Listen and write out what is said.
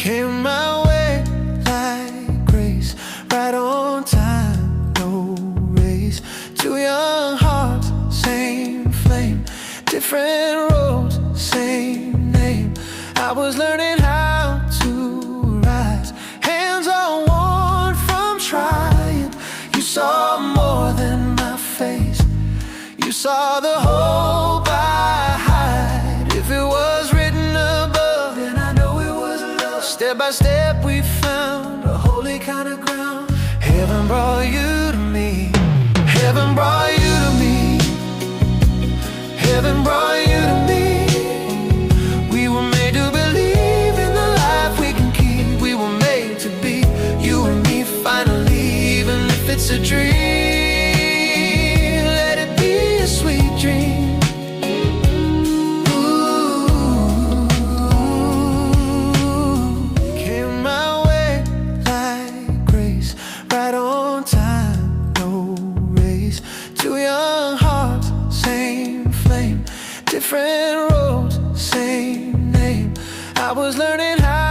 came my way like grace, right on time, no race. Two young hearts, same flame, different roads, same name. I was learning how to rise, hands all worn from trying. You saw more than my face, you saw the hope I hide. If it was written above, then I know it was love. Step by step we found a holy kind of ground. Heaven brought you to me, heaven brought you to me, heaven brought you to me. We were made to believe in the life we can keep. We were made to be you and me finally, even if it's a dream. Let it be a sweet dream. Right on time, no race. Two young hearts, same flame, different roads, same name. I was learning how